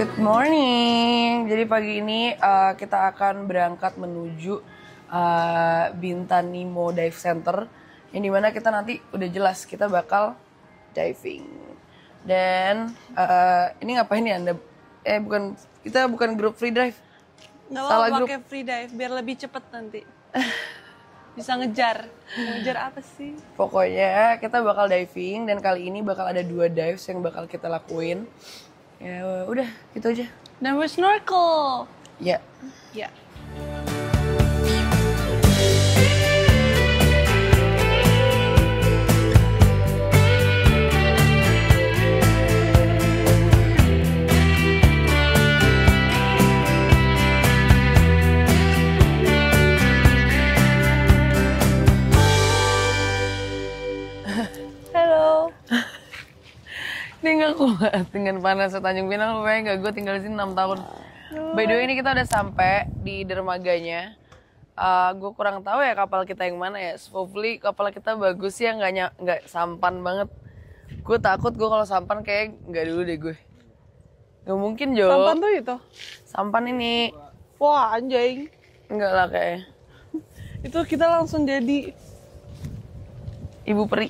Good morning. Jadi pagi ini kita akan berangkat menuju Bintan Nemo Dive Center, yang dimana kita nanti udah jelas kita bakal diving. Dan ini ngapain nih Anda? Kita bukan grup free dive. Nggak mau pakai free dive biar lebih cepet nanti. Bisa ngejar. Ngejar apa sih? Pokoknya kita bakal diving, dan kali ini bakal ada 2 dives yang bakal kita lakuin. Ya udah, gitu aja. Dan we're snorkel. Ya. Ya. Ini gak kuat dengan panasnya Tanjung Pinang, pokoknya gue tinggal di sini 6 tahun. By the way, ini kita udah sampai di dermaganya. Gue kurang tahu ya kapal kita yang mana ya. Hopefully kapal kita bagus ya, nggak sampan banget. Gue takut gue kalau sampan kayak nggak dulu deh gue. Gak mungkin Jo. Sampan tuh itu? Sampan ini. Wah anjing. Enggak lah kayaknya. Itu kita langsung jadi Ibu peri.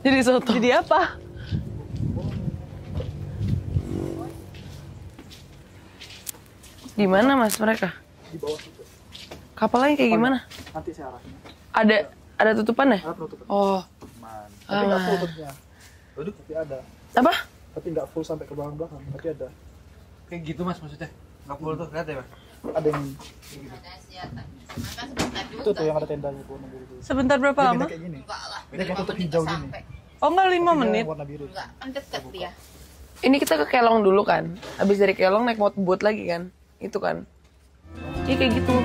Jadi soto. Jadi apa? Di mana Mas mereka? Di bawah situ. Kapalnya kayak gimana? Nanti saya arahin. Ada tutupan ya? Ada penutupan. Oh. Tapi nggak full tutupnya. Tapi ada. Apa? Tapi nggak full sampai ke belakang, tapi ada. Kayak gitu Mas maksudnya? Nggak full tuh, lihat ya Mas? Ada yang itu tuh yang ada tendanya tuh warna biru tuh. Sebentar berapa Dia lama? beda kayak gini. Beda kayak tutup hijau gini. Oh enggak 5 Tapi dia menit? warna biru. Enggak, kan deket dia. Ini kita ke Kelong dulu kan. Habis dari Kelong naik motorboat lagi kan. Itu kan. Iya kayak gitu.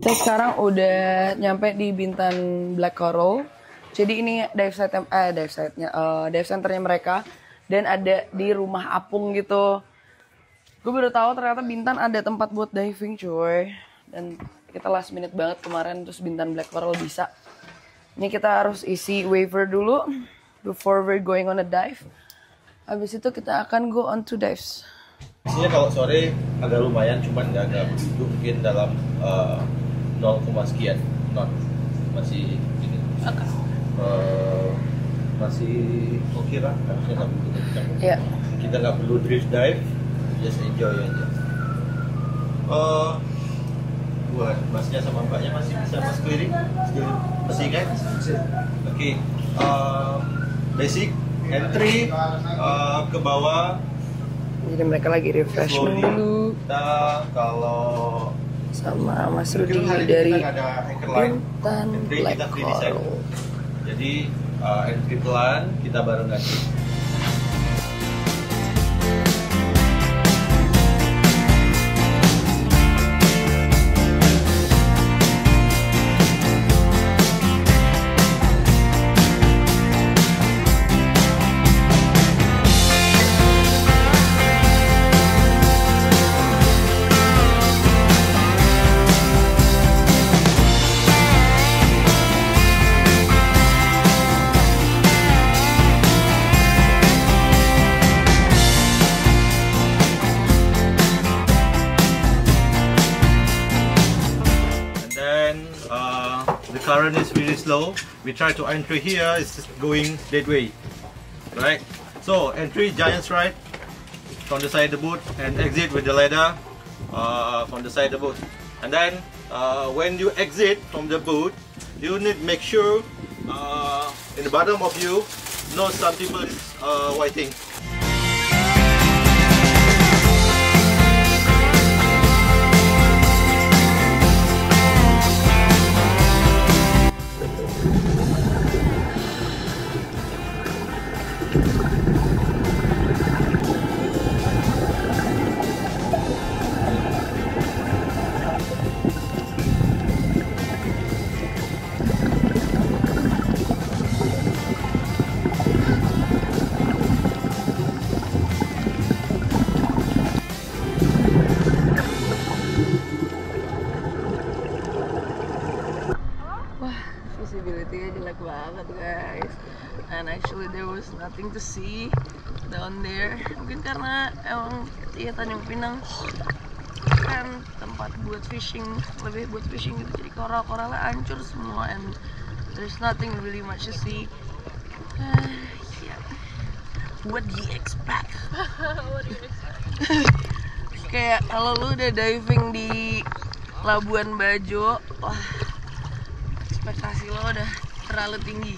Kita sekarang udah nyampe di Bintan Black Coral. Jadi ini dive centernya mereka, dan ada di rumah apung gitu. Gue baru tahu ternyata Bintan ada tempat buat diving cuy. Dan kita last minute banget kemarin, terus Bintan Black Coral bisa. Ini kita harus isi waiver dulu before we're going on a dive. Habis itu kita akan go on to dives. Isinya kalau sore agak lumayan, cuman nggak agak begitu, mungkin dalam 0, sekian knot, masih ini, masih oke lah, harusnya nggak begitu kencang. Iya. Kita nggak perlu drift dive, just enjoy aja. Buat masnya sama mbaknya masih bisa mas clearing, masih kan? Oke. Basic entry ke bawah. Jadi mereka lagi refreshment dulu Kita kalau sama Mas Rudi hari dari kita ada anchor line. Bintan Entry Black kita free design. Coral. Jadi entry pelan, kita baru ganti. The current is really slow. We try to entry here, it's going that way, right? So entry giant stride from the side of the boat, and exit with the ladder from the side of the boat. And then when you exit from the boat, you need to make sure in the bottom of you, some people is waiting. visibility-nya jelek banget guys. And actually there was nothing to see down there. Mungkin karena emang ya Tanjung Pinang kan tempat buat fishing, lebih buat fishing gitu, jadi koral-koralnya hancur semua and there's nothing really much to see. Yeah. What do you expect? Kayak kalau lu udah diving di Labuan Bajo, wah ekspektasi lo udah terlalu tinggi.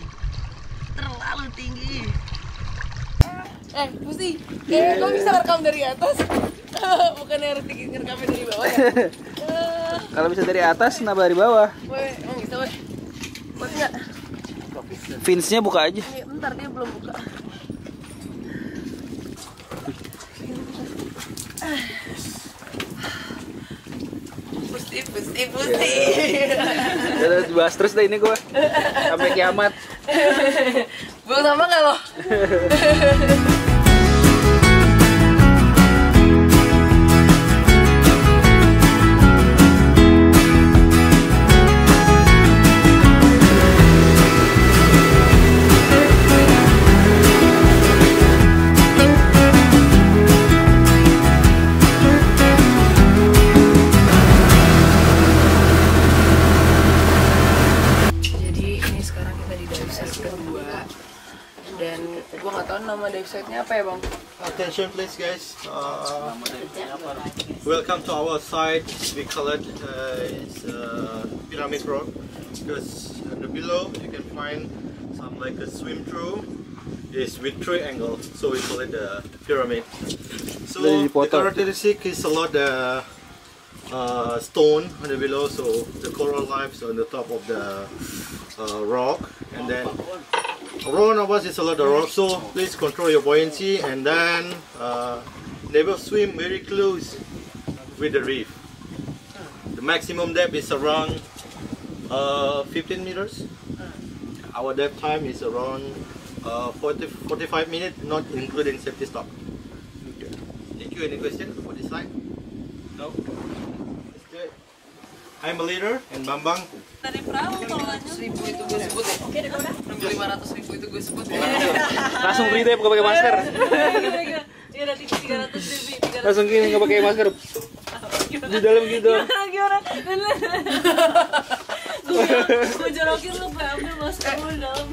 Mesti kok bisa rekam dari atas? Bukan harus ngerekamnya dari bawah ya? Kalau bisa dari atas, kenapa dari bawah? Weh, emang bisa weh? Buat nggak? Fins-nya buka aja. Bentar, dia belum buka. Pusti. Udah dibahas terus deh ini gua sampai kiamat. Buang sama nggak lo? Dan gue nggak tahu nama dive site-nya apa ya bang? Attention please guys. Welcome to our site. We call it Pyramid Rock because below you can find some like a swim through. It's with triangle, so we call it the pyramid. So the characteristic is a lot stone on the below, so the coral lives on the top of the rock, and then around of us is a lot of rock, so please control your buoyancy and then never swim very close with the reef. The maximum depth is around 15 meters. Our depth time is around 45 minutes, not including safety stop. Okay. Thank you. Any question for this slide? No? Let's do it. I'm a leader and Bambang. Dari perahu kalau lanjut 1.000 itu gue sebut ya? Oke, udah. 500.000 itu gue sebut ya? Langsung free deh, pakai masker. Iya, udah 300.000. Langsung gini nggak pakai masker. Di dalam gitu. Gimana? Gue jorokin lu ambil masker lu di dalam.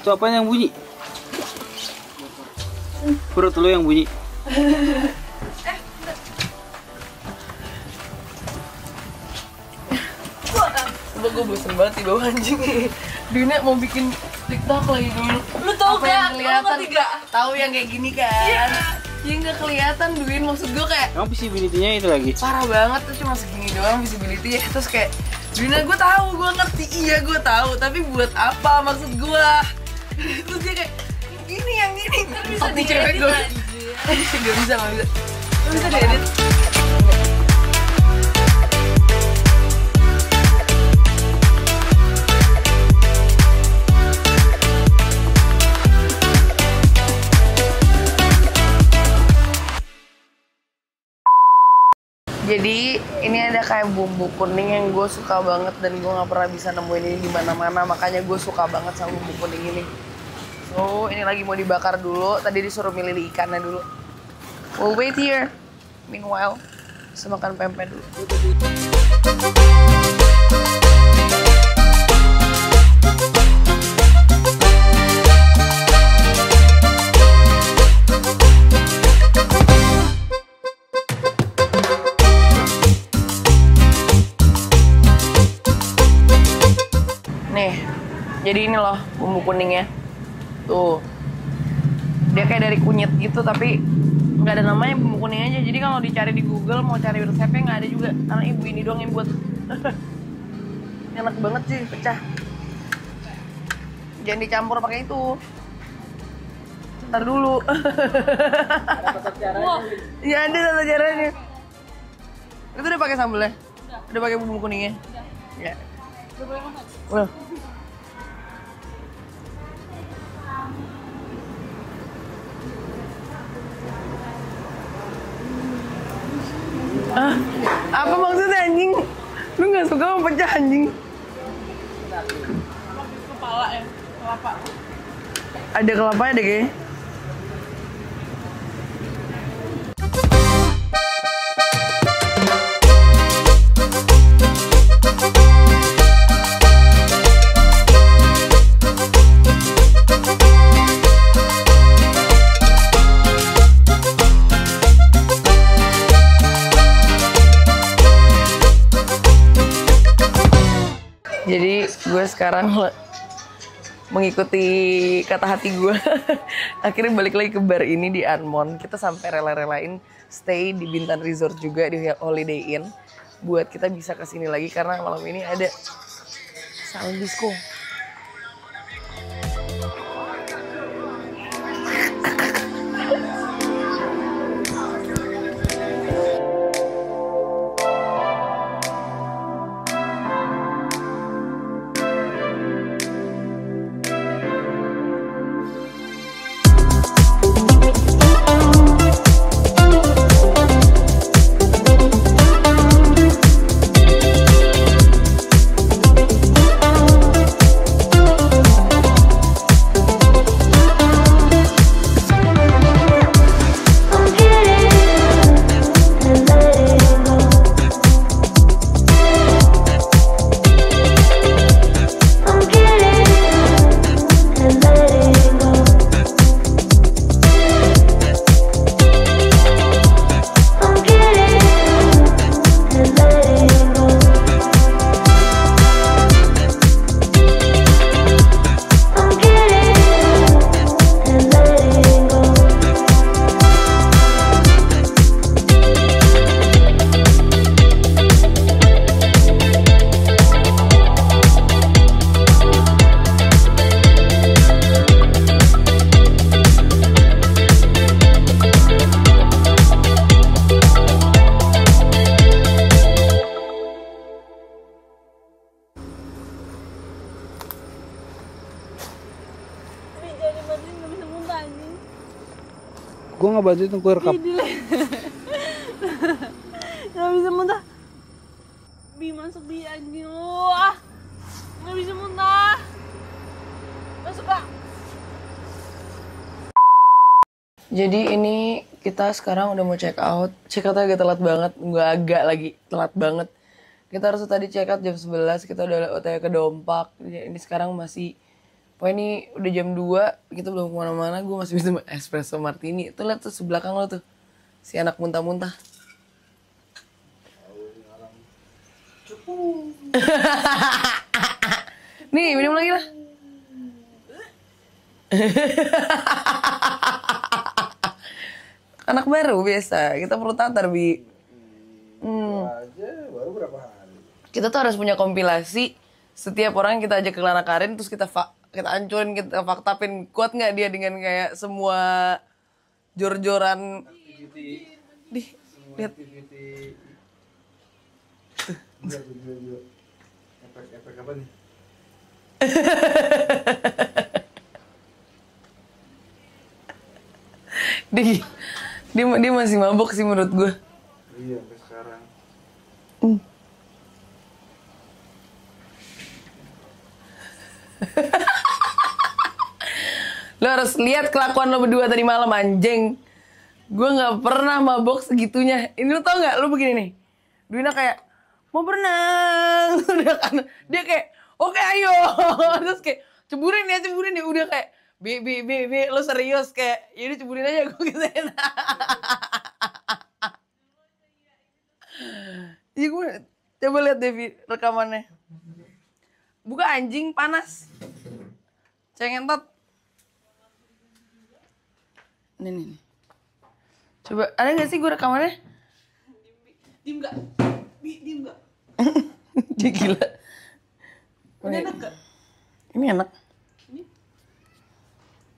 Itu apa yang bunyi? Perut lu yang bunyi. Sumpah gue bosen banget di bawah anjing. Dina mau bikin TikTok lagi dulu. Lu tau apa yang gak? kelihatan? Tahu yang kayak gini kan? Ya nggak kelihatan Duin, maksud gue kayak Emang visibility-nya itu lagi? parah banget tuh, cuma segini doang visibility ya. Terus kayak Duina, gue tahu, gue ngerti, iya gue tahu, tapi buat apa maksud gue? Terus dia kayak ini yang ini bisa cewek gue nggak bisa diedit. Jadi ini ada kayak bumbu kuning yang gue suka banget dan gue nggak pernah bisa nemuin ini di mana-mana, makanya gue suka banget sama bumbu kuning ini. So ini lagi mau dibakar dulu. Tadi disuruh milih ikannya dulu. We'll wait here. Meanwhile, saya makan pempek dulu. Nih, jadi ini loh bumbu kuningnya. Tuh, dia kayak dari kunyit gitu tapi nggak ada namanya, bumbu kuning aja. Jadi kalau dicari di Google mau cari resepnya nggak ada juga, karena ibu ini doang yang buat. Enak banget sih, pecah. Jangan dicampur pakai itu. Ntar dulu. Iya ada tata caranya. Itu udah pakai sambelnya? Udah pakai bumbu kuningnya? Ya. Udah boleh makan? Udah. Apa maksudnya anjing? Lu gak suka sama pecah anjing? Kepala ya, kelapa. Ada kelapanya deh kayaknya. Jadi gue sekarang mengikuti kata hati gue. Akhirnya balik lagi ke bar ini di Anmon. Kita sampai rela-relain stay di Bintan Resort juga di Holiday Inn buat kita bisa kesini lagi karena malam ini ada sound disco. Gue nggak bantuin, gue rekam. Gak bisa muntah. Bi masuk bi anjing. Ah, gak bisa muntah. Masuk kak. Jadi ini kita sekarang udah mau check out. Check outnya agak telat banget, nggak agak lagi, telat banget. Kita harus tadi check out jam 11, kita udah OTW ke Dompak. Ini sekarang masih, pokoknya ini udah jam 2, kita belum kemana-mana. Gue masih bisa espresso martini. Tuh lihat tuh sebelakang lo tuh, si anak muntah-muntah. Nih minum lagi lah. Anak baru biasa, kita perlu tatar, Bi. Aja baru berapa hari. Kita tuh harus punya kompilasi setiap orang yang kita ajak ke Lana Karin, terus kita hancurin, kita faktapin. Kuat nggak dia dengan kayak semua jor-joran. Lihat. Efek apa nih? dia masih mabok sih menurut gue. Iya, sampai sekarang. Lo harus lihat kelakuan lo berdua tadi malam, anjing. Gue nggak pernah mabok segitunya. Ini lo tau nggak? Lo begini nih. Duina kayak mau berenang, udah kan? Dia kayak oke ayo, terus kayak ceburin ya, udah kayak bi, lo serius kayak, yaudah ceburin aja gue gituin. Iya gue coba lihat Devi rekamannya. Buka anjing panas. Cengentot. Nih. Coba ada nggak sih gue rekamannya? Diem gak? Diem gak? Dia gila. Ini enak gak? Ini enak.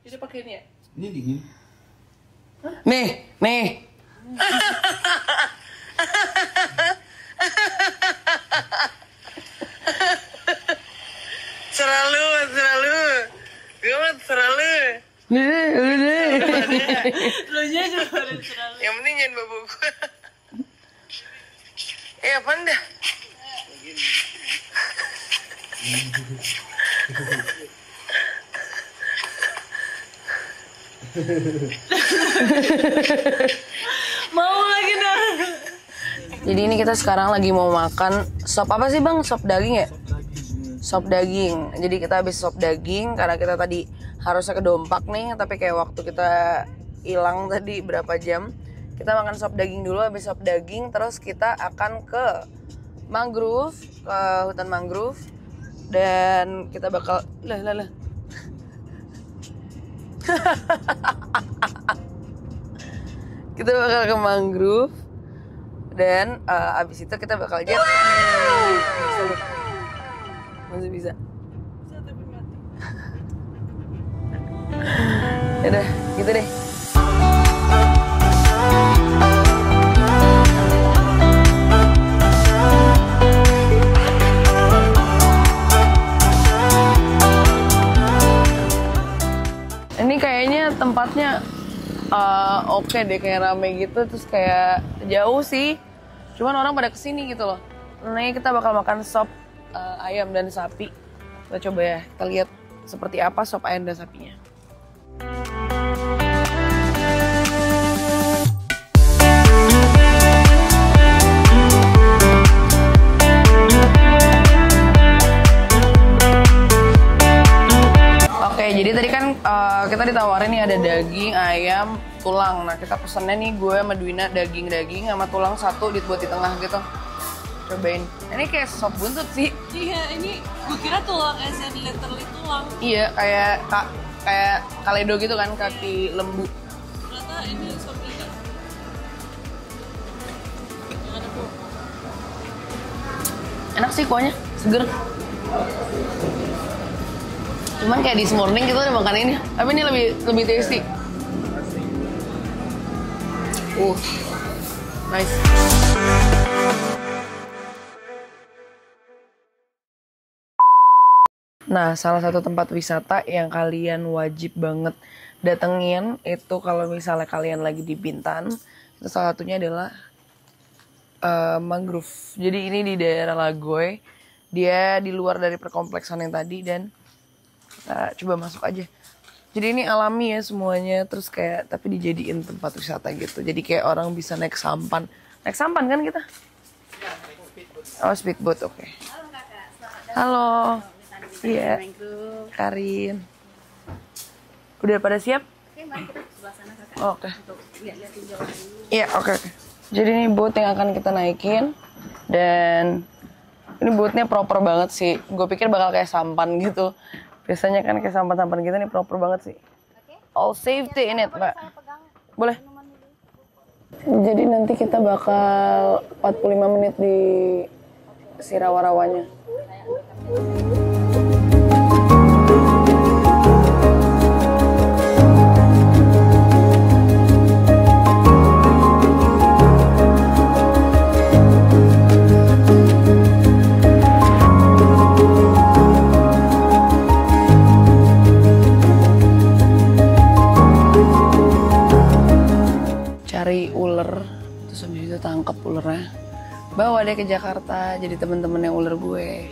Jadi pakai ini ya? Ini dingin. Nih. Selalu. Gue mah selalu. Udah. Lo aja juga ada selalu. Yang penting jangan bawa gue. Apaan dah? Mau lagi dah. Jadi ini kita sekarang lagi mau makan sop apa sih bang? Sop daging ya? Sop daging. Jadi kita habis sop daging karena kita tadi harusnya ke Dompak nih, tapi kayak waktu kita hilang tadi berapa jam. Kita makan sop daging dulu, habis sop daging terus kita akan ke mangrove, ke hutan mangrove, dan kita bakal lah. Kita bakal ke mangrove dan abis itu kita bakal jet. Masih bisa. Yaudah, gitu deh. Ini kayaknya tempatnya oke deh, kayak rame gitu, terus kayak jauh sih. Cuman orang pada kesini gitu loh. Nah, kita bakal makan sop ayam dan sapi. Kita coba ya, kita lihat seperti apa sop ayam dan sapinya. Oke, jadi tadi kan kita ditawarin nih ada daging, ayam, tulang. Nah, kita pesennya nih gue sama Dwina daging sama tulang satu buat di tengah gitu. Cobain. Ini kayak sop buntut sih. Iya, ini gue kira tulang literally tulang. Iya, kayak kaledo gitu kan, kaki lembu. Ternyata ini sop iga. Yang ada kuah. Enak sih kuahnya, seger. Cuman kayak this morning kita udah makan ini, tapi ini lebih tasty. Nice. Nah, salah satu tempat wisata yang kalian wajib banget datengin itu kalau misalnya kalian lagi di Bintan, itu salah satunya adalah mangrove. Jadi ini di daerah Lagoy, dia di luar dari perkompleksan yang tadi, dan kita coba masuk aja. Jadi ini alami ya semuanya, terus kayak tapi dijadiin tempat wisata gitu. Jadi kayak orang bisa naik sampan. Naik sampan kan kita? Oh, speedboat, oke. Halo kakak, selamat Halo. Iya. Karin. Udah pada siap? Oke, mari kita ke sebelah sana kakak. Oh, oke. Untuk lihat-lihatin jalan dulu. Iya, oke. Jadi ini boat yang akan kita naikin, dan ini boatnya proper banget sih. Gue pikir bakal kayak sampan gitu. Biasanya kan kayak sampan-sampan gitu, nih proper banget sih. Oke. All safety in it, Mbak. Saya pegang Boleh? minuman dulu. Jadi nanti kita bakal 45 menit di si rawa-rawanya. Cari ular, terus habis itu tangkap ulernya, bawa dia ke Jakarta jadi temen-temen yang ular gue.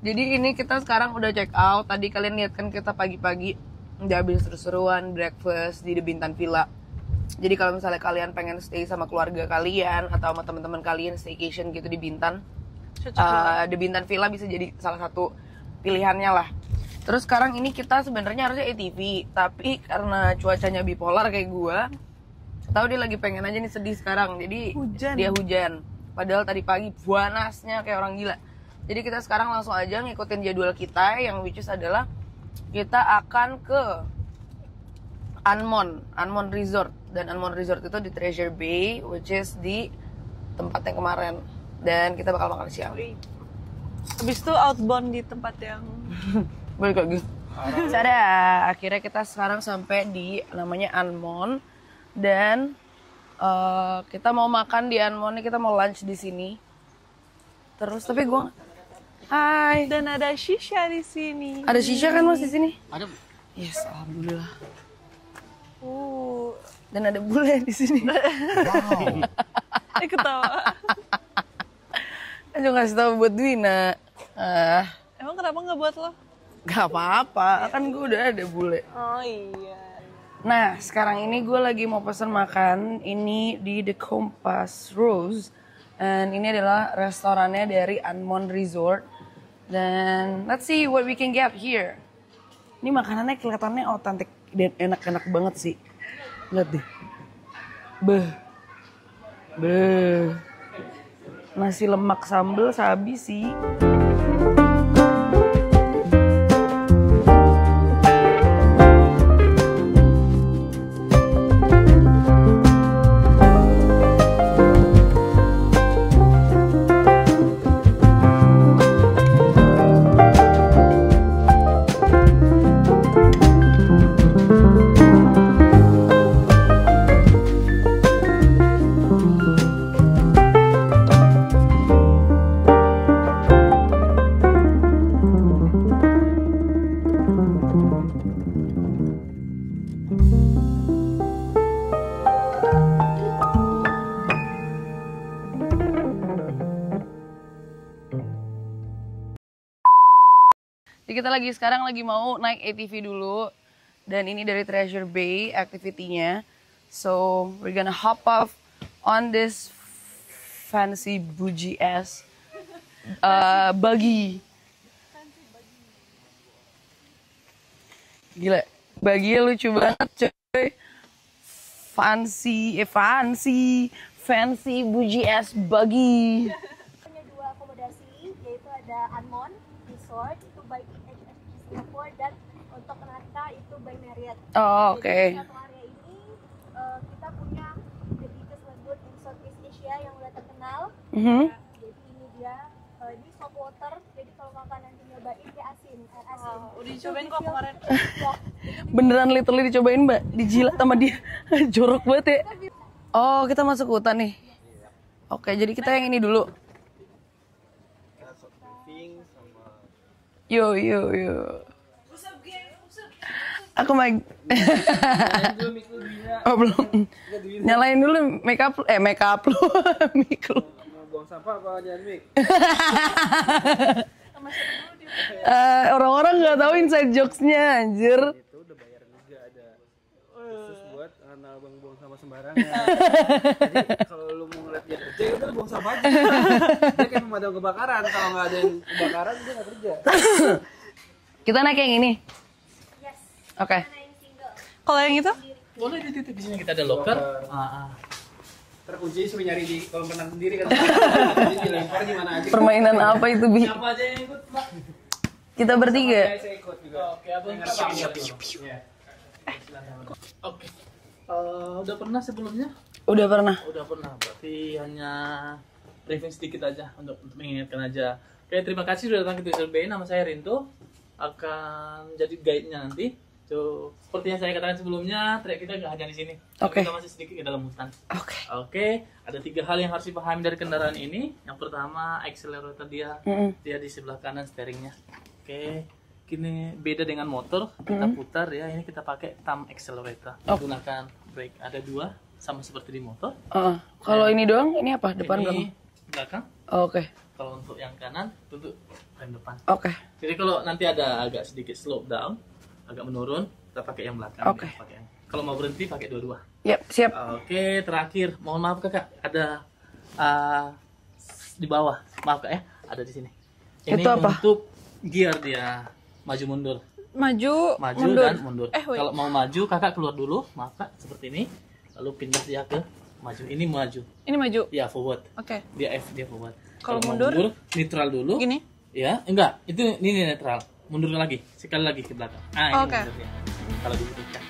Jadi ini kita sekarang udah check out. Tadi kalian lihat kan kita pagi-pagi udah habis seru-seruan breakfast di The Bintan Villa. Jadi kalau misalnya kalian pengen stay sama keluarga kalian atau sama teman-teman kalian staycation gitu di Bintan, The Bintan Villa bisa jadi salah satu pilihannya lah. Terus sekarang ini kita sebenarnya harusnya ATV, tapi karena cuacanya bipolar kayak gua, tahu dia lagi pengen aja nih sedih sekarang. Jadi dia hujan. Padahal tadi pagi panasnya kayak orang gila. Jadi kita sekarang langsung aja ngikutin jadwal kita yang which is adalah kita akan ke Anmon Resort. Dan Anmon Resort itu di Treasure Bay, which is di tempat yang kemarin. Dan kita bakal makan siang. Habis itu outbound di tempat yang Balik lagi. Ada, akhirnya kita sekarang sampai di namanya Anmon. Dan kita mau makan di Anmon, kita mau lunch di sini. Terus tapi gue hai. dan ada shisha di sini. Ada shisha kan Mas di sini? Ada. Yes, alhamdulillah. Dan ada bule di sini. Wow. Ketawa. Ayo ngasih tahu buat Dwina. Emang kenapa nggak buat lo? Gak apa-apa, kan gue udah ada bule. Oh iya. Nah, sekarang ini gue lagi mau pesan makan. Ini di The Compass Rose. Dan ini adalah restorannya dari Anmon Resort. Dan let's see what we can get here. Ini makanannya kelihatannya otentik dan enak-enak banget sih. Lihat deh. Beh. Nasi lemak sambal sabi sih. Jadi kita sekarang lagi mau naik ATV dulu. Dan ini dari Treasure Bay activity-nya. So, we're gonna hop off on this fancy bougie ass buggy. Gila, buggy-nya lucu banget coy. Fancy bougie ass buggy. Punya dua akomodasi, yaitu ada Anmon Resort itu by IHSG Singapore dan untuk Nata itu by Marriott. Oh, oke. Jadi, satu area ini kita punya the biggest lagoon in Southeast Asia yang udah terkenal. Jadi ini dia ini salt water, jadi kalau kakak nanti nyobain dia asin, air asin. Udah dicobain kok kemarin. Ya, Beneran literally dicobain mbak, dijilat sama dia. Jorok banget ya. Oh kita masuk hutan nih. Oke jadi kita yang ini dulu. Yo. Aku mag. Oh belum. Nyalain dulu make up lu. Mic lu. Mau buang sampah apa jangan mic? Orang-orang nggak tahu inside jokes-nya anjir. Itu udah bayar juga ada khusus buat karena abang buang sampah sembarangan. Jadi kalau lu mau ngeliat dia kerja, udah buang sampah aja. Dia kayak pemadam kebakaran. Kalau nggak ada yang kebakaran dia nggak kerja. Kita naik yang ini. yes. Oke. Mana yang single? Kalau yang itu? Boleh dititip di sini kita ada locker. Terkunci suruh nyari di kolam renang sendiri kan. Jadi dilempar gimana aja. Permainan apa itu Bi? Siapa aja yang ikut, Mbak? Kita bertiga. Saya ikut juga. Oke, abang. Iya. Oke. Udah pernah sebelumnya? Udah pernah. Udah pernah. Berarti hanya briefing sedikit aja untuk mengingatkan aja. Oke, terima kasih sudah datang ke TSLB. Nama saya Rinto. Akan jadi guide-nya nanti. So, seperti yang saya katakan sebelumnya, trek kita nggak hanya di sini. Oke. Kita masih sedikit ke dalam hutan. Oke. Oke, ada 3 hal yang harus dipahami dari kendaraan ini. Yang pertama, accelerator dia di sebelah kanan steeringnya. Oke, kini beda dengan motor, kita putar ya. Ini kita pakai thumb accelerator. Gunakan brake ada 2, sama seperti di motor. Kalau ini doang, ini apa? Depan Ini belakang? belakang. Oke. Kalau untuk yang kanan, untuk rem depan. Oke. Jadi kalau nanti ada agak sedikit slope down, agak menurun, kita pakai yang belakang. Oke. Ya, pakai yang- Kalau mau berhenti pakai dua-dua. Yap, siap. Oke, terakhir, mohon maaf kakak, ada di bawah, maaf kak ya, ada di sini. Ini Itu apa? untuk gear dia, maju mundur, Maju, dan mundur. Wait. Kalau mau maju kakak keluar dulu, maaf kak, seperti ini, lalu pindah dia ke maju. Ini maju, Ini maju. ya forward, Oke. dia F, dia forward. Kalau mau mundur? neutral dulu. Gini. Ya, enggak, ini netral. Mundur lagi, sekali lagi ke belakang. Ini Oke. mundurnya. Kalau dibutuhkan.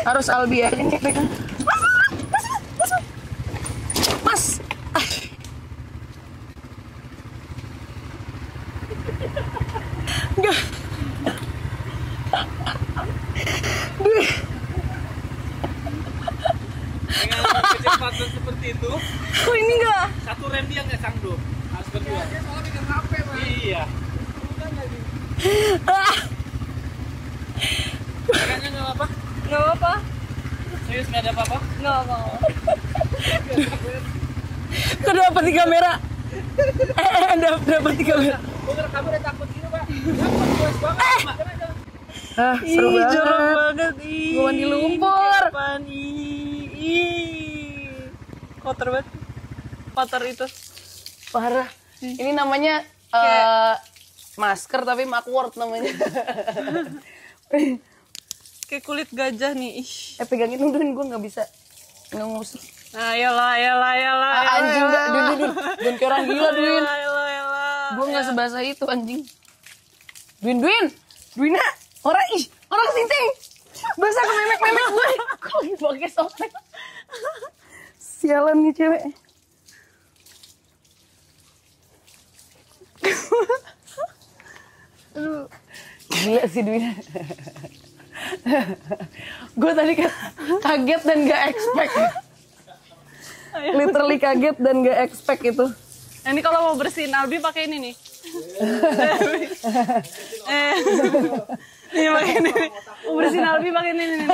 Harus Albi ya. Ini pegang. Mas. Enggak. Dengan kecepatan seperti itu, Kok ini enggak? satu rem dia nggak sanggup, harus berdua. Dia soalnya pegang HP, Pak. Iya. Kayaknya nggak apa-apa. Nggak apa-apa. Serius nggak ada apa-apa? Nggak apa-apa. Kok dapat di kamera? Dapat di kamera. Bukan kamu udah takut gitu, Pak. Takut luas banget, Pak. Seru banget. Jorok banget. Ih. Gua mandi lumpur. Apaan? Ih. Kotor banget. Kotor itu. Parah. Ini namanya masker tapi makword namanya. Kayak kulit gajah nih. Ih. Pegangin dulu, gue nggak bisa. Nggak ngusir. Nah, ayolah. Anjing, Dun. Jangan kayak orang gila, Dun. Ayolah. Gue nggak sebahasa itu, anjing. Duina. Orang kesinting. Basah ke memek gue. Kok pakai softtek. Sialan nih cewek. Aduh. Gila sih Duina. Gue tadi kaget dan gak expect. Literally kaget dan gak expect itu. Ini kalau mau bersihin Albi pakai ini nih. Iya pakai ini. Mau bersihin Albi pakai ini nih.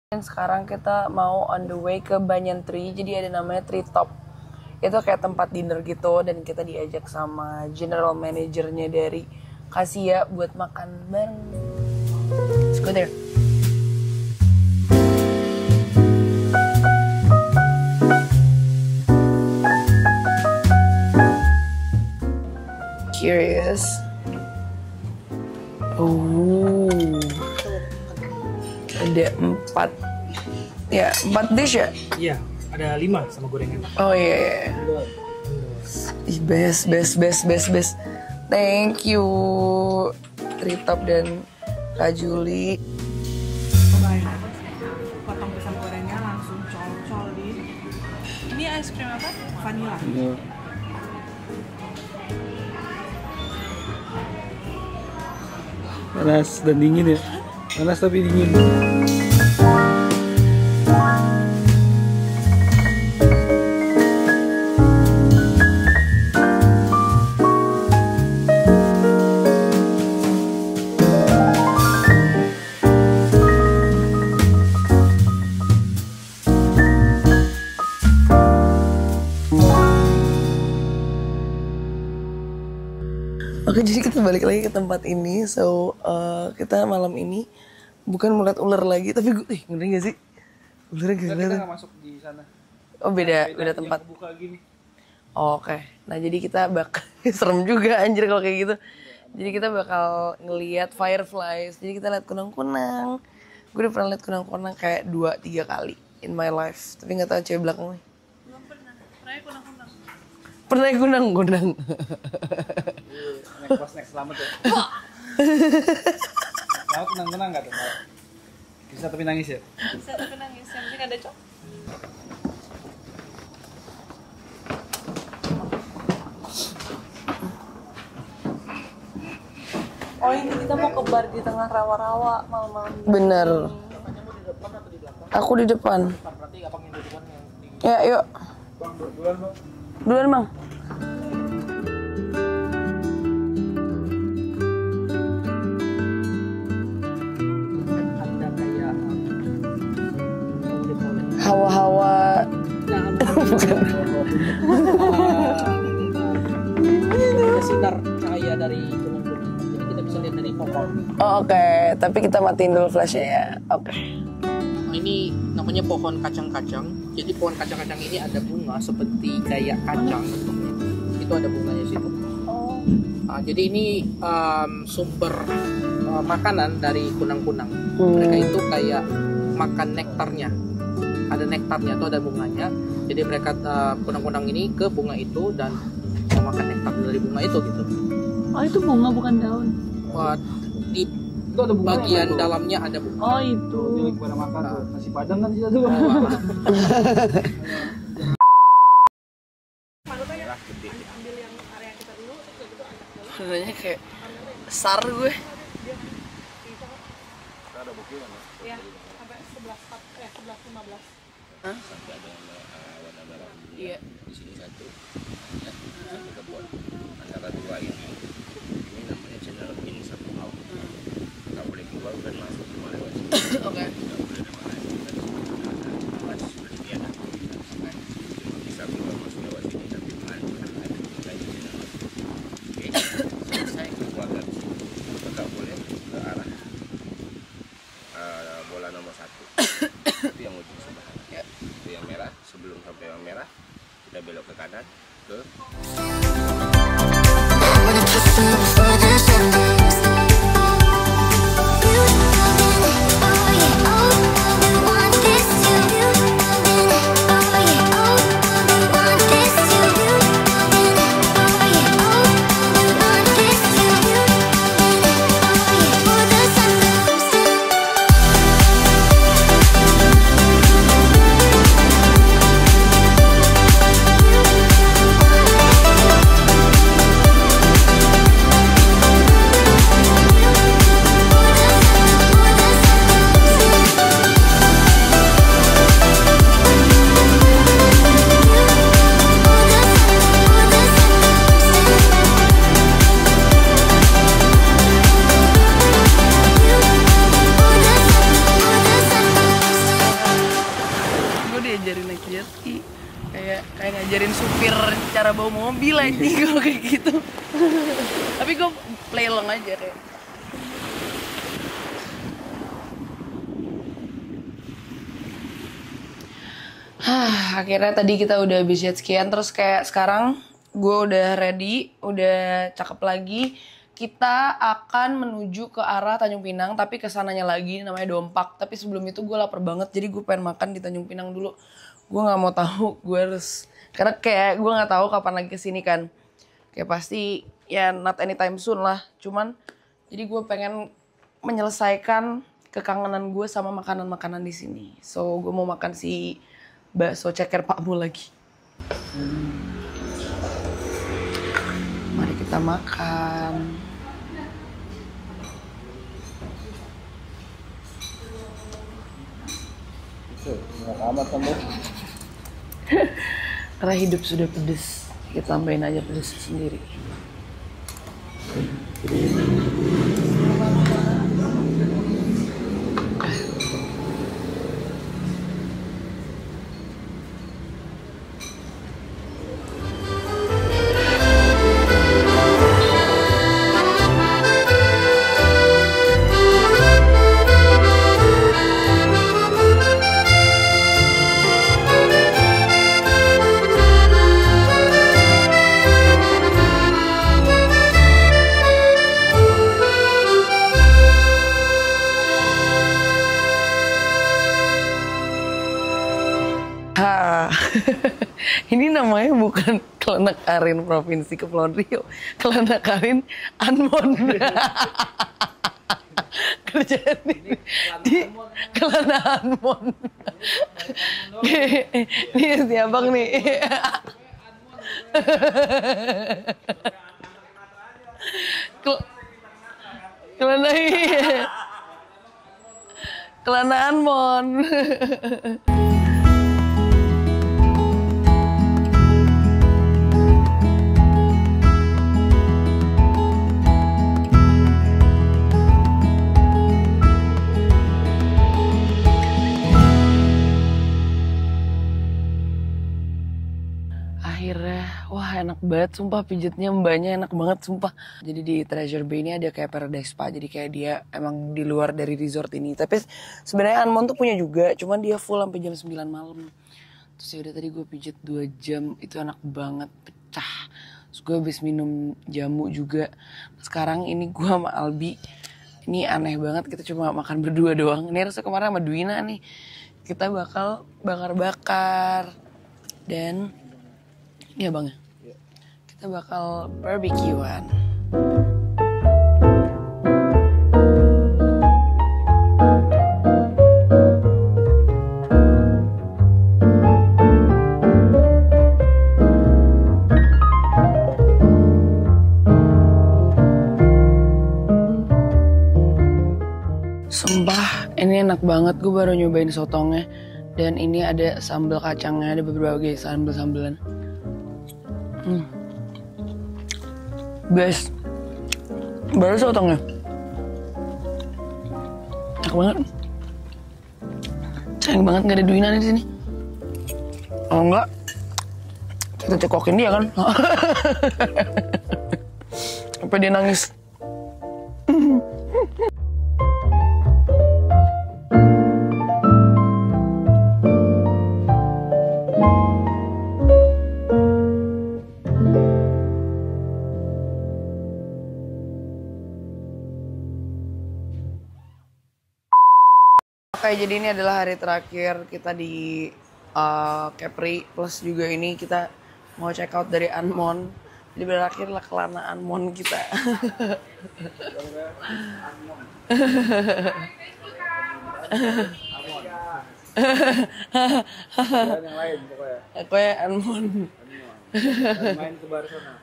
Dan sekarang kita mau on the way ke Banyan Tree, jadi ada namanya Tree Top. Itu kayak tempat dinner gitu, dan kita diajak sama general manajernya dari Kasia buat makan bareng. Let's go there. Curious. Oh. Ada 4 ya, 4 dish ya? Iya, ada 5 sama gorengan. Oh iya. Ih, best. Thank you Tritop dan Kak Juli. Potong pisang gorengnya langsung col-col di. Ini es krim apa? Vanilla. Panas dan dingin ya. Panas tapi dingin. Oke, jadi kita balik lagi ke tempat ini. So, kita malam ini bukan melihat ular lagi, tapi ngeri gak sih? Ularnya Kita gimana? nggak masuk di sana. Oh, beda tempat. Yang buka gini. Oke, nah jadi kita bakal serem juga anjir kalau kayak gitu. Jadi kita bakal ngelihat fireflies. Jadi kita lihat kunang-kunang. Gue udah pernah lihat kunang-kunang kayak 2-3 kali in my life. Tapi nggak tahu cewek belakangnya. Belum pernah. Pernahnya kunang-kunang. Pernah kunang-kunang. Next selamat ya. Selamat tenang nggak tuh? Bisa tapi nangis ya? Bisa tapi nangis. Yang penting ada cok. Oh ini kita mau ke bar di tengah rawa-rawa malam-malam. Bener. Aku di depan. Ya, yuk. Duluan, Bang. Hawa-hawa. Ada sinar cahaya dari gunung-gunung, jadi kita bisa lihat dari pohon. Oh, oke. Tapi kita matiin dulu flashnya ya. Oke. Nah, ini namanya pohon kacang-kacang. Jadi pohon kacang-kacang ini ada bunga seperti kayak kacang bentuknya. Itu ada bunganya situ. Jadi ini sumber makanan dari kunang-kunang. Mereka itu kayak makan nektarnya. Ada nektarnya atau ada bunganya. Jadi mereka kunang-kunang ini ke bunga itu dan memakan nektar dari bunga itu gitu. Oh itu bunga bukan daun. Di Itu ada bunga bagian dalamnya ada bunga. Oh itu. Jadi pada makan tuh. Nasi padang kan di situ. Sebenarnya kayak sar gue. Ya, sampai 11.15. Hah? Iya. Di sini satu, ya, satu kebun. Antara dua ini namanya channel in satu laut. Nggak boleh keluar dan masuk cuma lewat sini. Oke. Nggak boleh lewat sini. Mas bersedia kan? Bisa keluar masuk lewat sini tapi ada channel. Oke, selesai keluar dari sini. Nggak boleh ke arah bola nomor 1. Itu yang ujung sebelah. Ya, itu yang merah. Sebelum sampai yang merah kita belok ke kanan ke jet ski. Kayak ngajarin supir cara bawa mobil aja kalau kayak gitu. Tapi gue play along aja kayak. Akhirnya tadi kita udah habis jet skian, terus kayak sekarang gue udah ready, udah cakep lagi. Kita akan menuju ke arah Tanjung Pinang, tapi kesananya lagi namanya Dompak. Tapi sebelum itu gue lapar banget, jadi gue pengen makan di Tanjung Pinang dulu. Gue nggak mau tahu, gue harus, karena kayak gue nggak tahu kapan lagi kesini kan. Kayak pasti ya not anytime soon lah. Cuman jadi gue pengen menyelesaikan kekangenan gue sama makanan-makanan di sini. So gue mau makan si bakso ceker Pakmu lagi. Mari kita makan. Karena hidup sudah pedes, kita tambahin aja pedes sendiri. Ini namanya bukan Kelana Karin Provinsi Kepulauan Riau, Kelana Karin Anmon. Kerjaan di Kelana Anmon. Nih si abang nih. Kelana Kelana Anmon. Akhirnya, wah enak banget sumpah, pijatnya mbaknya enak banget sumpah. Jadi di Treasure Bay ini ada kayak Paradise Spa, jadi kayak dia emang di luar dari resort ini. Tapi sebenarnya Anmon tuh punya juga, cuman dia full sampai jam 9 malam. Terus yaudah tadi gue pijat 2 jam, itu enak banget, pecah. Terus gue habis minum jamu juga. Sekarang ini gue sama Albi, ini aneh banget, kita cuma makan berdua doang. Ini harusnya kemarin sama Dwina nih, kita bakal bakar-bakar. Dan iya bang, kita bakal barbekyuan. Sumpah, ini enak banget. Gue baru nyobain sotongnya. Dan ini ada sambal kacangnya, ada berbagai sambal-sambalan. Best. Baru sotongnya. Enak banget. Sayang banget gak ada Dwina di sini. Oh enggak, kita cekokin dia kan. Sampai dia nangis. Oke, jadi ini adalah hari terakhir kita di Kepri, plus juga ini kita mau check out dari Anmon. Jadi berakhirlah Kelana Anmon kita. yang lain pokoknya. Pokoknya Anmon. Main ke bar sana.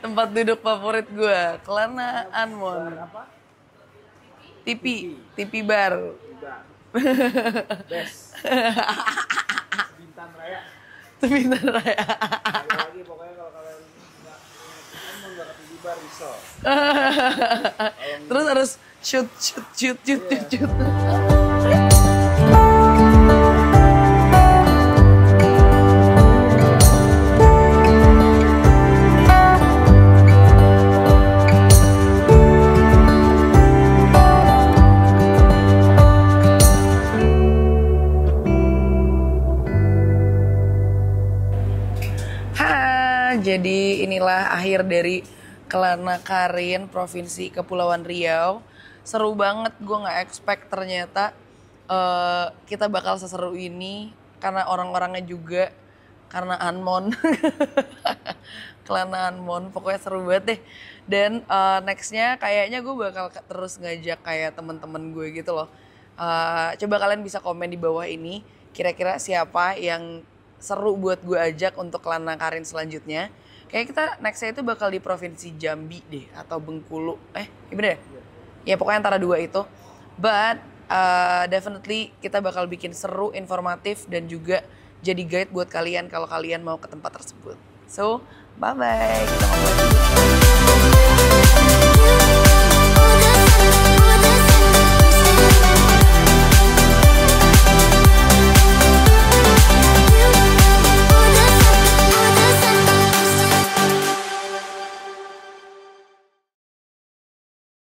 Tempat duduk favorit gue, Kelana Anmon. TV bar. Best. Bintan Raya. Bintan Raya. Lagi pokoknya kalau kalian nggak ke TV bar bisa. Terus harus shoot. jadi inilah akhir dari Kelana Karin, Provinsi Kepulauan Riau. Seru banget, gue nggak expect ternyata kita bakal seseru ini karena orang-orangnya juga, karena Anmon. Kelana Anmon, pokoknya seru banget deh. Dan nextnya kayaknya gue bakal terus ngajak kayak temen-temen gue gitu loh. Coba kalian bisa komen di bawah ini, kira-kira siapa yang seru buat gue ajak untuk Kelana Karin selanjutnya. Kayak kita nextnya itu bakal di Provinsi Jambi deh, atau Bengkulu. Gimana ya? Ya pokoknya antara dua itu. But definitely kita bakal bikin seru, informatif, dan juga jadi guide buat kalian kalau kalian mau ke tempat tersebut. So, bye-bye. Kita ngobrol dulu.